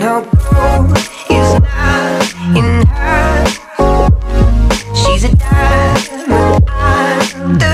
her gold is not in her. She's a diamond under.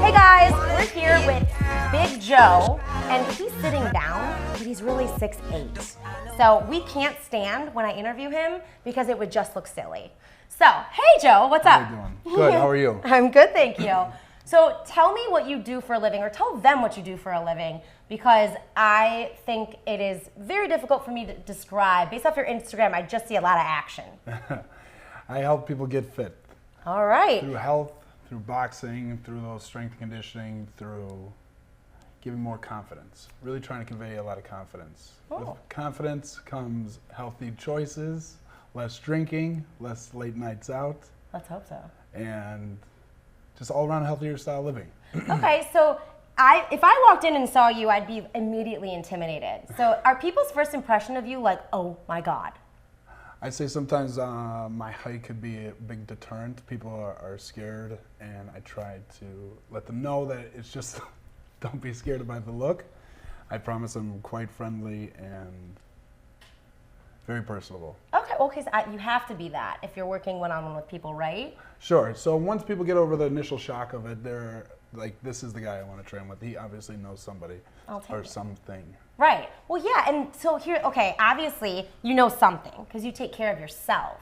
Hey guys, we're here with Big Joe, and he's sitting down, but he's really 6'8". So we can't stand when I interview him because it would just look silly. So, hey Joe, what's up? How are you doing? Good, how are you? I'm good, thank you. So tell me what you do for a living, or tell them what you do for a living, because I think it is very difficult for me to describe. Based off your Instagram, I just see a lot of action. I help people get fit. All right. Through health, through boxing, through those strength conditioning, through giving more confidence. Really trying to convey a lot of confidence. Oh. With confidence comes healthy choices, less drinking, less late nights out, Let's hope so. and just all around healthier style living. Okay, so if I walked in and saw you, I'd be immediately intimidated. So are people's first impression of you like, oh my God? I'd say sometimes my height could be a big deterrent. People are scared, and I try to let them know that it's just, don't be scared about the look. I promise I'm quite friendly and very personable. Okay, well, because you have to be that if you're working one-on-one with people, right? Sure, so once people get over the initial shock of it, they're like, this is the guy I want to train with. He obviously knows somebody or something. Right. Well, yeah, and so here, okay, obviously you know something because you take care of yourself.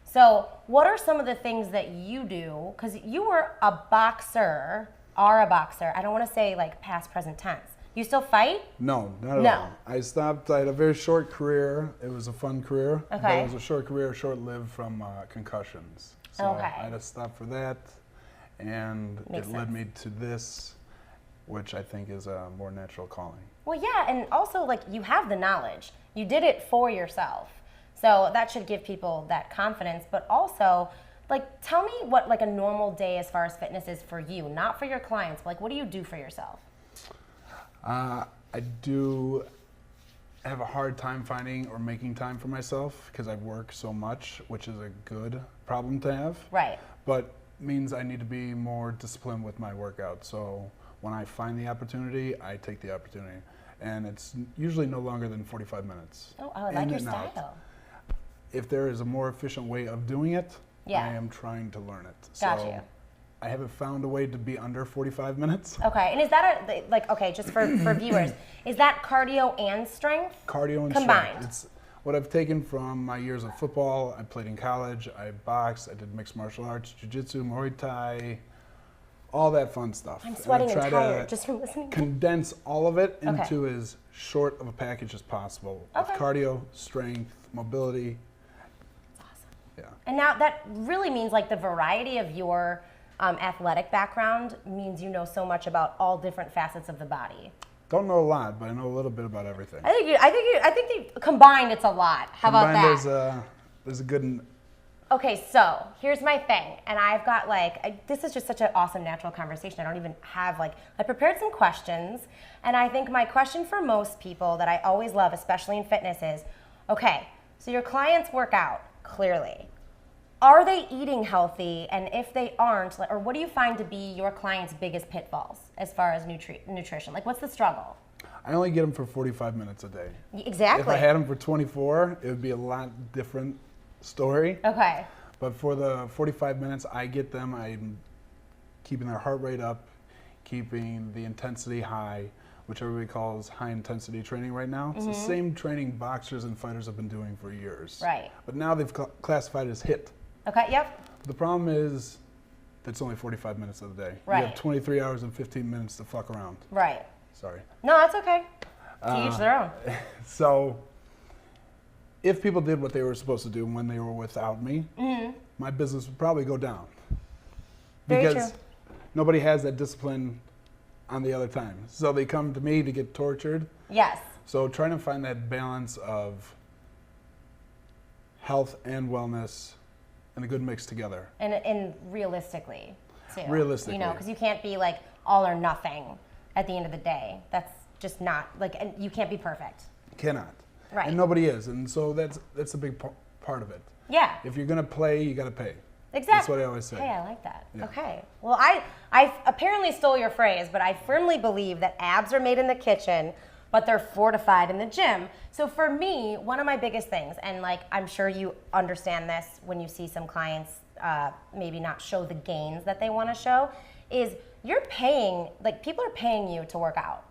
So what are some of the things that you do? Because you were a boxer, are a boxer. I don't want to say like past, present tense. You still fight? No, not at all. I stopped. I had a very short career. It was a fun career. Okay. But it was a short career, short-lived from concussions. So Okay. I had to stop for that, and Makes it led sense. me to this, which I think is a more natural calling. Well, yeah, and also like you have the knowledge. You did it for yourself. So that should give people that confidence, but also like tell me what like a normal day as far as fitness is for you, not for your clients, but like what do you do for yourself? I do have a hard time finding or making time for myself because I work so much, which is a good problem to have. Right. But means I need to be more disciplined with my workout. So when I find the opportunity, I take the opportunity. And it's usually no longer than 45 minutes. Oh, I like your style. If there is a more efficient way of doing it, Yeah. I am trying to learn it. Got so you. I haven't found a way to be under 45 minutes. Okay, and is that like, okay, just for viewers, is that cardio and strength? Cardio and combined? strength. It's what I've taken from my years of football. I played in college, I boxed, I did mixed martial arts, jiu-jitsu, Muay Thai, all that fun stuff. I'm sweating and try tired to just from listening. condense all of it Okay. into as short of a package as possible. Okay. With cardio, strength, mobility. That's awesome. Yeah. And now that really means like the variety of your athletic background means you know so much about all different facets of the body. Don't know a lot, but I know a little bit about everything. I think combined it's a lot. How about that? There's a good. Okay, so here's my thing, and I've got like, this is just such an awesome natural conversation. I don't even have like, I prepared some questions, and I think my question for most people that I always love, especially in fitness, is, okay, so your clients work out, clearly. Are they eating healthy? And if they aren't, or what do you find to be your clients' biggest pitfalls as far as nutrition? Like, what's the struggle? I only get them for 45 minutes a day. Exactly. If I had them for 24, it would be a lot different story. Okay. But for the 45 minutes I get them, I'm keeping their heart rate up, keeping the intensity high, which everybody calls high intensity training right now. It's the same training boxers and fighters have been doing for years. Right. But now they've classified it as HIIT. Okay, yep. The problem is that's only 45 minutes of the day. Right. You have 23 hours and 15 minutes to fuck around. Right. Sorry. No, that's okay. To each their own. So if people did what they were supposed to do when they were without me, my business would probably go down. Very Because true. nobody has that discipline on the other time. So they come to me to get tortured. Yes. So trying to find that balance of health and wellness and a good mix together. And realistically, too. Realistically. You know, because you can't be like all or nothing at the end of the day. That's just not, like, and you can't be perfect. Cannot. Right. And nobody is. And so that's a big part of it. Yeah. If you're going to play, you got to pay. Exactly. That's what I always say. Hey, I like that. Yeah. Okay. Well, I apparently stole your phrase, but I firmly believe that abs are made in the kitchen, but they're fortified in the gym. So for me, one of my biggest things, and like I'm sure you understand this when you see some clients maybe not show the gains that they want to show, is you're paying, like people are paying you to work out.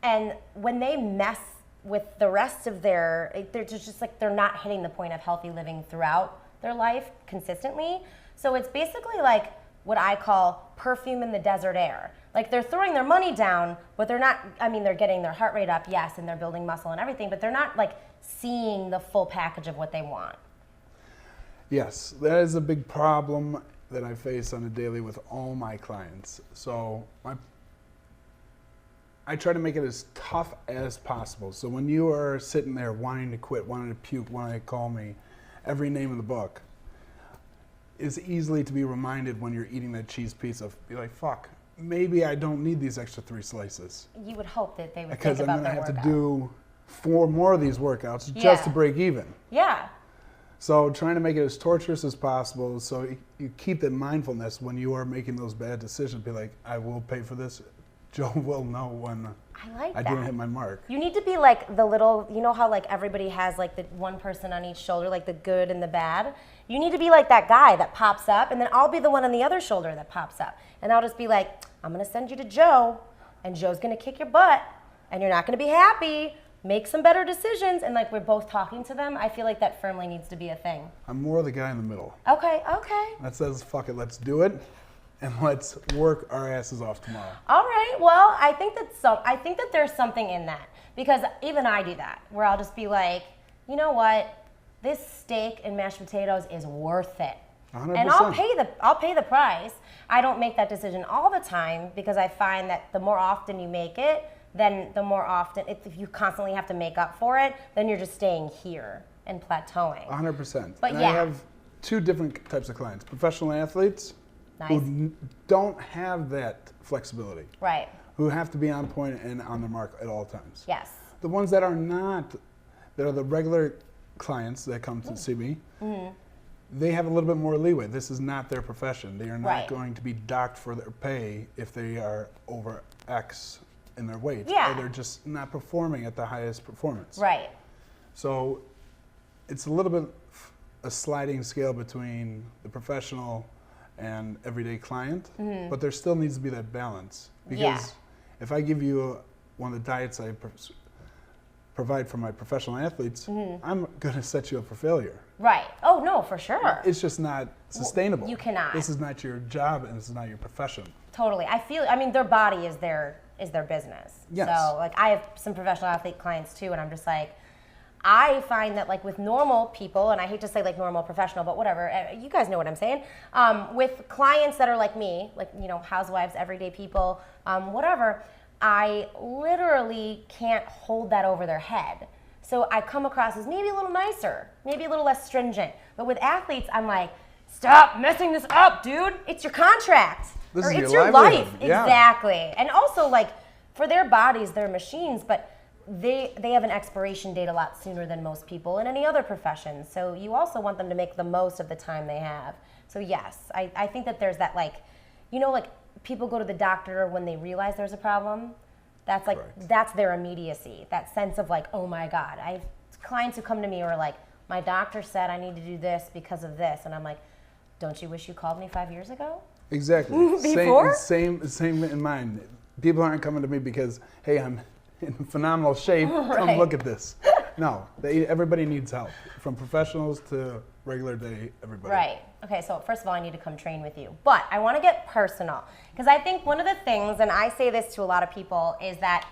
And when they mess with the rest of they're just like, they're not hitting the point of healthy living throughout their life consistently. So it's basically like what I call perfume in the desert air. Like they're throwing their money down, but they're not, I mean, they're getting their heart rate up, yes, and they're building muscle and everything, but they're not like seeing the full package of what they want. Yes, that is a big problem that I face on a daily with all my clients. So I try to make it as tough as possible. So when you are sitting there wanting to quit, wanting to puke, wanting to call me every name in the book, it's easily to be reminded when you're eating that cheese pizza, be like, fuck, maybe I don't need these extra 3 slices. You would hope that they would because think about their I'm going to have workout. to do 4 more of these workouts just to break even. Yeah. So trying to make it as torturous as possible so you keep that mindfulness when you are making those bad decisions. Be like, I will pay for this. Joe will know when I didn't hit my mark. You need to be like the little, you know how like everybody has like the one person on each shoulder, like the good and the bad? You need to be like that guy that pops up, and then I'll be the one on the other shoulder that pops up. And I'll just be like, I'm going to send you to Joe, and Joe's going to kick your butt, and you're not going to be happy. Make some better decisions, and like we're both talking to them. I feel like that firmly needs to be a thing. I'm more the guy in the middle. Okay. That says, fuck it, let's do it, and let's work our asses off tomorrow. All right. Well, I think that there's something in that, because even I do that, where I'll just be like, you know what, this steak and mashed potatoes is worth it, 100%. and I'll pay the price. I don't make that decision all the time because I find that the more often you make it, then the more often, if you constantly have to make up for it, then you're just staying here and plateauing. 100%. But and yeah. I have 2 different types of clients. Professional athletes Nice. who don't have that flexibility. Right. Who have to be on point and on their mark at all times. Yes. The ones that are not, that are the regular clients that come to see me, they have a little bit more leeway. This is not their profession. They are not going to be docked for their pay if they are over X in their weight. Yeah. Or they're just not performing at the highest performance. Right. So it's a little bit a sliding scale between the professional and everyday client, but there still needs to be that balance. Because if I give you one of the diets I provide for my professional athletes, I'm going to set you up for failure. Right. Oh, no, for sure. It's just not sustainable. You cannot. This is not your job and this is not your profession. Totally. I mean, their body is their business. Yes. So, like, I have some professional athlete clients too, and I'm just like, I find that, like, with normal people, and I hate to say, like, normal professional, but whatever, you guys know what I'm saying, with clients that are like me, like, you know, housewives, everyday people, whatever, I literally can't hold that over their head. So I come across as maybe a little nicer, maybe a little less stringent. But with athletes, I'm like, stop messing this up, dude. It's your contract. This or is it's your your livelihood. life. Yeah. Exactly. And also, like, for their bodies, they're machines, but they have an expiration date a lot sooner than most people in any other profession. So you also want them to make the most of the time they have. So yes, I think that there's that, like, you know, like people go to the doctor when they realize there's a problem. That's like, that's their immediacy, that sense of like, oh my God. I have clients who come to me who are like, my doctor said I need to do this because of this. And I'm like, don't you wish you called me 5 years ago? Exactly. Before? Same in mind. People aren't coming to me because, hey, I'm in phenomenal shape. Come look at this. No, everybody needs help, from professionals to regular day everybody. Right. Okay, so first of all, I need to come train with you. But I want to get personal, because I think one of the things, and I say this to a lot of people, is that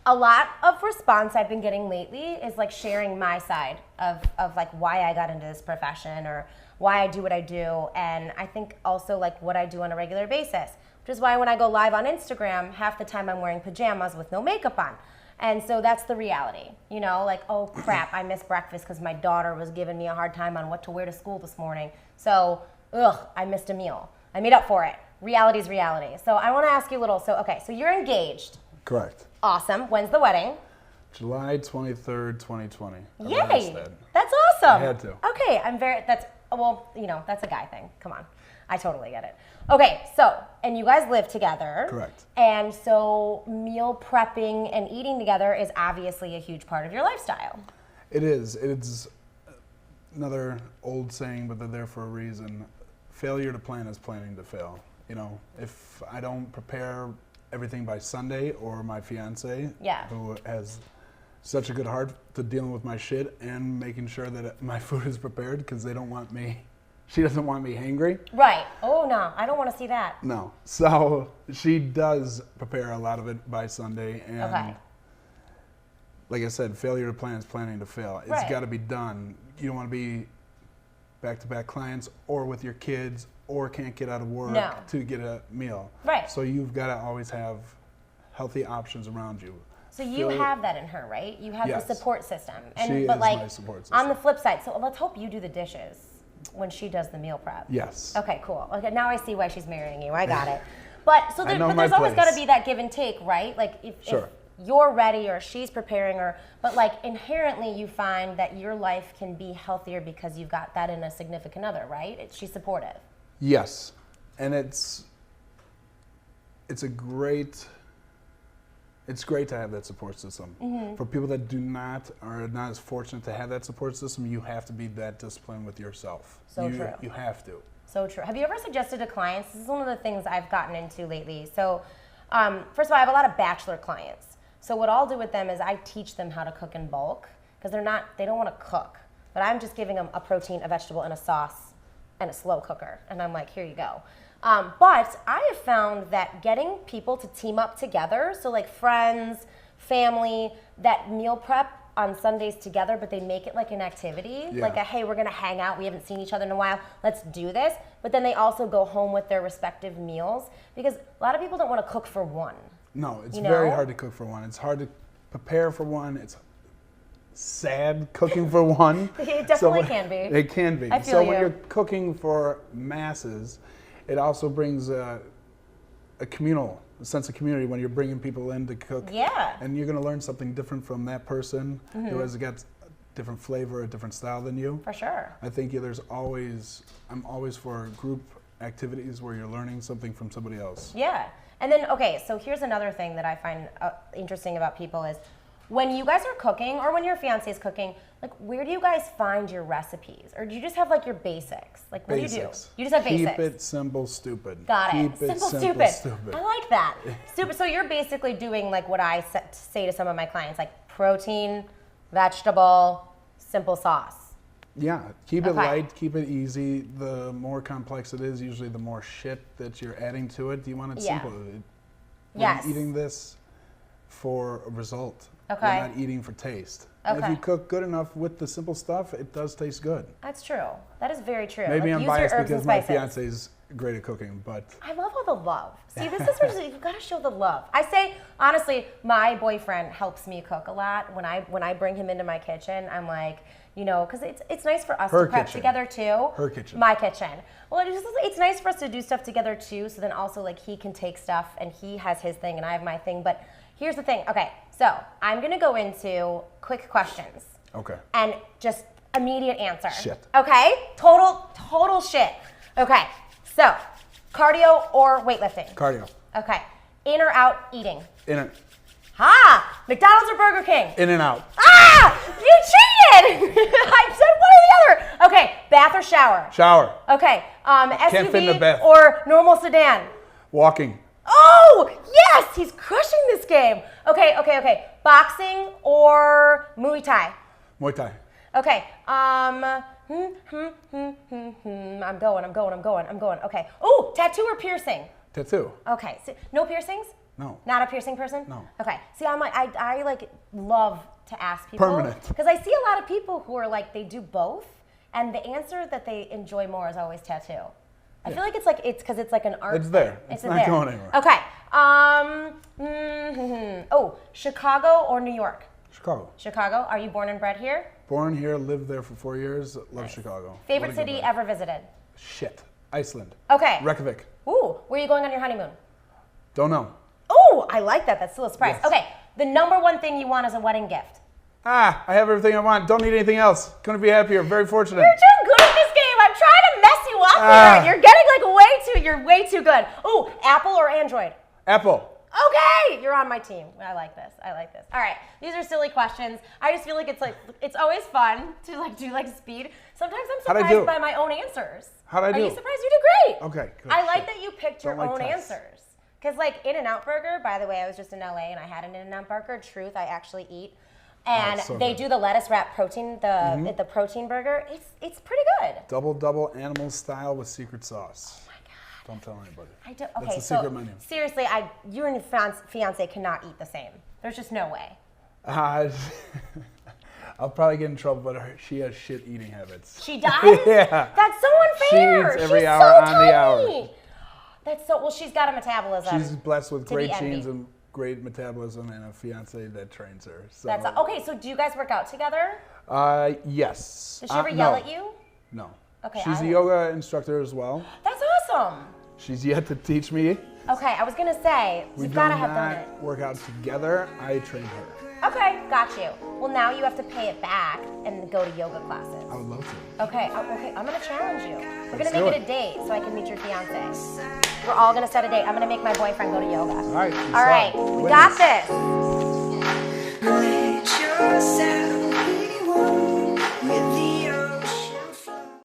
a lot of response I've been getting lately is like sharing my side of like why I got into this profession or why I do what I do. And I think also like what I do on a regular basis, which is why when I go live on Instagram, half the time I'm wearing pajamas with no makeup on. And so that's the reality, you know, like, oh crap, I missed breakfast because my daughter was giving me a hard time on what to wear to school this morning. So, I missed a meal. I made up for it. Reality's reality. So I want to ask you a little, so you're engaged. Correct. Awesome. When's the wedding? July 23rd, 2020. Yay. That's awesome. I had to. Okay, that's a guy thing. Come on. I totally get it. Okay, so, and you guys live together. Correct. And so meal prepping and eating together is obviously a huge part of your lifestyle. It is. It's another old saying, but they're there for a reason. Failure to plan is planning to fail. You know, if I don't prepare everything by Sunday, or my fiance, who has such a good heart to dealing with my shit and making sure that my food is prepared, because they don't want me, she doesn't want me hangry. Right. Oh, no, I don't want to see that. No. So she does prepare a lot of it by Sunday. And like I said, failure to plan is planning to fail. It's got to be done. You don't want to be back-to-back clients or with your kids or can't get out of work to get a meal. Right. So you've got to always have healthy options around you. So you have that in her, right? You have the support system. And she but is like my support system. on the flip side, so let's hope you do the dishes when she does the meal prep. Yes. Okay, cool. Okay, now I see why she's marrying you. I got it. But so I know but my there's always got to place. be that give and take, right? Like if you're ready or she's preparing, or but like inherently you find that your life can be healthier because you've got that in a significant other, right? She's supportive. Yes. And it's great to have that support system. For people that are not as fortunate to have that support system, you have to be that disciplined with yourself. So true. You have to. So true. Have you ever suggested to clients, this is one of the things I've gotten into lately. So first of all, I have a lot of bachelor clients. So what I'll do with them is I teach them how to cook in bulk, because they don't want to cook. But I'm just giving them a protein, a vegetable, and a sauce, and a slow cooker. And I'm like, here you go. But I have found that getting people to team up together, so like friends, family, that meal prep on Sundays together, but they make it like an activity, like hey, we're gonna hang out, we haven't seen each other in a while, let's do this. But then they also go home with their respective meals, because a lot of people don't want to cook for one. No, it's very hard to cook for one. It's hard to prepare for one. It's sad cooking for one. It definitely can be. It can be. I feel so you. when you're cooking for masses, it also brings a sense of community when you're bringing people in to cook. Yeah. And you're going to learn something different from that person who has got a different flavor, a different style than you. For sure. I think I'm always for group activities where you're learning something from somebody else. Yeah. And then, okay, so here's another thing that I find interesting about people is when you guys are cooking, or when your fiance is cooking, like where do you guys find your recipes? Or do you just have like your basics? Like what do you do? You just have basics. Keep it simple, stupid. Got it. Keep it Simple, stupid. I like that. Stupid. So you're basically doing like what I say to some of my clients, like protein, vegetable, simple sauce. Yeah, keep it light, keep it easy. The more complex it is, usually the more shit that you're adding to it. Do you want it simple? Yes. You're eating this for a result. Okay. You're not eating for taste. Okay. And if you cook good enough with the simple stuff, it does taste good. That's true. That is very true. Maybe like, I'm biased because my fiance is great at cooking, but I love all the love. See, this is where you've got to show the love. I say, honestly, my boyfriend helps me cook a lot. When I bring him into my kitchen, I'm like, you know, because it's nice for us to prep together too. Her kitchen. My kitchen. Well, it's nice for us to do stuff together too, so then also like he can take stuff and he has his thing and I have my thing. But here's the thing. Okay, so I'm going to go into quick questions. Okay. And just immediate answer. Shit. Okay? Total shit. Okay, so cardio or weightlifting? Cardio. Okay. In or out eating? In it. Ha! McDonald's or Burger King? In and out. Ah! You cheated! I said one or the other. Okay, bath or shower? Shower. Okay, Can't fit in the SUV bath. or normal sedan? Walking. Oh, yes! He's crushing this game. Okay. Boxing or Muay Thai? Muay Thai. Okay, I'm going. Okay. Oh, tattoo or piercing? Tattoo. Okay, so, no piercings? No. Not a piercing person? No. Okay. See, I'm like, I like love to ask people. Permanent. Because I see a lot of people who are like, they do both, and the answer that they enjoy more is always tattoo. I feel like it's because it's like an art. It's there. Thing. It's not going anywhere. Okay. Oh, Chicago or New York? Chicago. Chicago. Are you born and bred here? Born here, lived there for 4 years, love Chicago. Favorite city ever visited? Shit. Iceland. Okay. Reykjavik. Ooh, where are you going on your honeymoon? Don't know. Oh, I like that. That's still a surprise. Yes. Okay, the number one thing you want as a wedding gift? I have everything I want. Don't need anything else. Couldn't be happier. Very fortunate. You're too good at this game. I'm trying to mess you up here. You're getting like way You're way too good. Ooh, Apple or Android? Apple. Okay, you're on my team. I like this. All right, these are silly questions. I just feel like it's always fun to like do like speed. Sometimes I'm How'd I surprised do? by my own answers. How'd I do? Are you surprised? You did great. Okay, good. I like that you picked your Don't like own tests. answers. Because like In-N-Out Burger, by the way, I was just in LA and I had an In-N-Out Burger. Truth, I actually eat. And so they good. do the lettuce wrap protein, the protein burger. It's pretty good. Double animal style with secret sauce. Oh my God. Don't tell anybody. I don't. That's Okay, the so secret menu. seriously, you and your fiance cannot eat the same. There's just no way. I'll probably get in trouble, but she has shit eating habits. She does? Yeah. That's so unfair. She eats every She's hour so on tiny. the hour. That's so, well, she's got a metabolism. She's blessed with to great be envied. genes and great metabolism and a fiance that trains her. So. That's okay, so do you guys work out together? Yes. Does she ever yell no. at you? No. Okay, She's I a will. yoga instructor as well. That's awesome. She's yet to teach me. Okay, I was gonna say, We you've do gotta have done it. not work out together. I train her. Okay, got you. Well, now you have to pay it back and go to yoga classes. I would love to. Okay, I'm gonna challenge you. We're Let's gonna do make it a date so I can meet your fiance. We're all gonna set a date. I'm gonna make my boyfriend go to yoga. All right. All right, we got this.